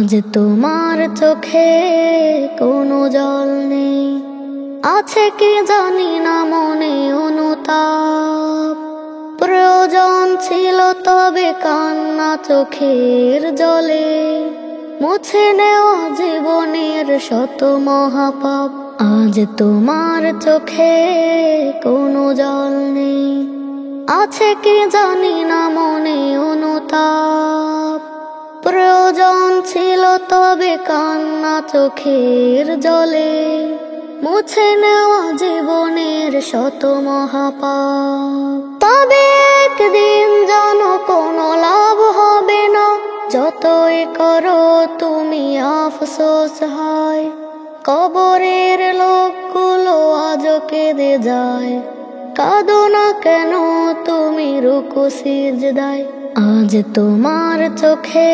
আজ তোমার চোখে কোনো জল নেই, আছে কি জানি না মনে অনুতাপ। প্রয়োজন ছিল তবে কান্না চোখের জলে, মুছে নেওয়া জীবনের শত মহাপাপ। আজ তোমার চোখে কোনো জল নেই, আছে কি জানি না মনে অনুতাপ। প্রয়োজন ছিল তবে কান্না চোখের জলে, মুছে নেওয়া জীবনের শত মহাপাপ। তবে একদিন জানো কোনো লাভ হবে না, যতই করো তুমি আফসোস হয়। কবরের লোকগুলো আজও কেঁদে যায়, কাঁদো না কেন তুমি রুকু সিজদায়। আজ তোমার চোখে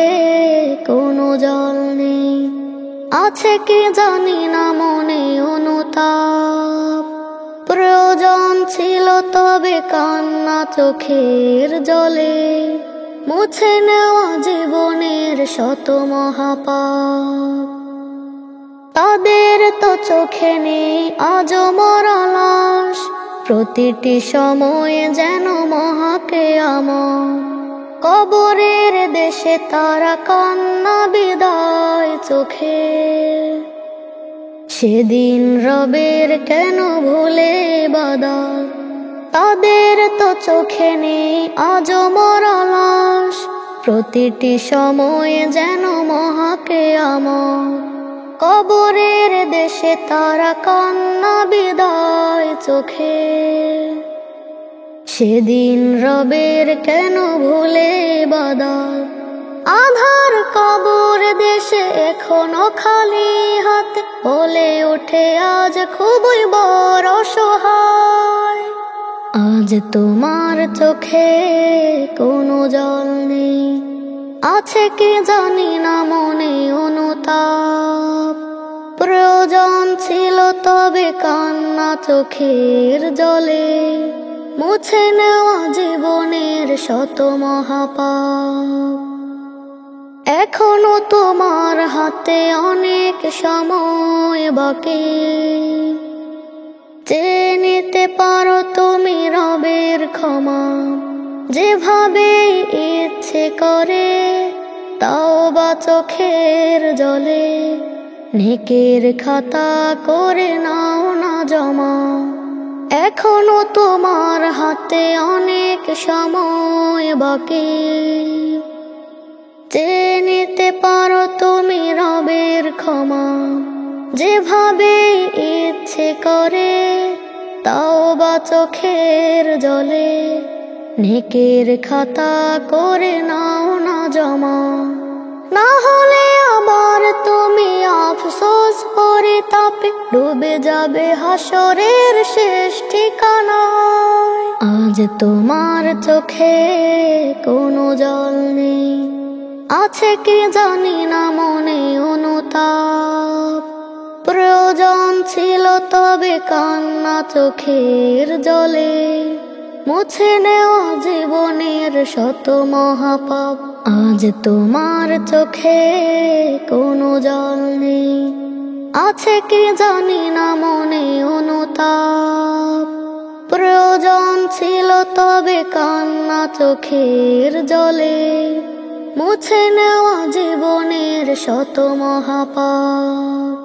কোনো জল নেই, আছে কি জানি না মনে অনুতাপ। প্রয়োজন ছিল তবে কান্না চোখের জলে, মুছে নেওয়া জীবনের শত মহাপাপ। তাদের তো চোখে নেই আজও মরা লাশ, প্রতিটি সময়ে যেন মহাকিয়ামত। কবরের দেশে তারা কান্না বিদায় চোখে, সেদিন রবের কেন ভুলে বাদাত। তাদের তো চোখে নেই আজও মরা লাশ, প্রতিটি সময়ে যেন মহাকিয়ামত। কবরের দেশে তারা কান্না বিদায় চোখে, সেদিন রবের কেন ভুলে বাদাত। আধার কবর দেশে এখনো খালি হাতে বলে ওঠে আজ খুবই বড় সহায়। আজ তোমার চোখে কোনো জল নেই, আছে কি জানি না মনে অনুতাপ। প্রয়োজন ছিল তবে কান্না চোখের জলে, মুছে নেওয়া জীবনের শত মহাপাপ। এখনো তোমার হাতে অনেক সময় বাকি, চেয়ে নিতে পারো তুমি রবের ক্ষমা। যেভাবে ইচ্ছে করে তাওবা চোখের জলে, নেকের খাতা করে নাও না জমা। এখনো তোমার হাতে অনেক সময় বাকি, চেয়ে নিতে পারো তুমি রবের ক্ষমা। যেভাবে ইচ্ছে করে তাওবা চোখের জলে, নেকের খাতা করে নাও না জমা। না হলে আবার তুমি আফসোস পরিতাপে ডুবে যাবে হাসরের শেষ ঠিকানায়। আজ তোমার চোখে কোনো জল নেই, আছে কি জানি না মনে অনুতাপ। প্রয়োজন ছিল তবে কান্না চোখের জলে, মুছে নেওয়া জীবনের শত মহাপাপ। আজ তোমার চোখে কোনো জল নেই, আছে কি জানি না মনে অনুতাপ। প্রয়োজন ছিল তবে কান্না চোখের জলে, মুছে নেওয়া জীবনের শত মহাপাপ।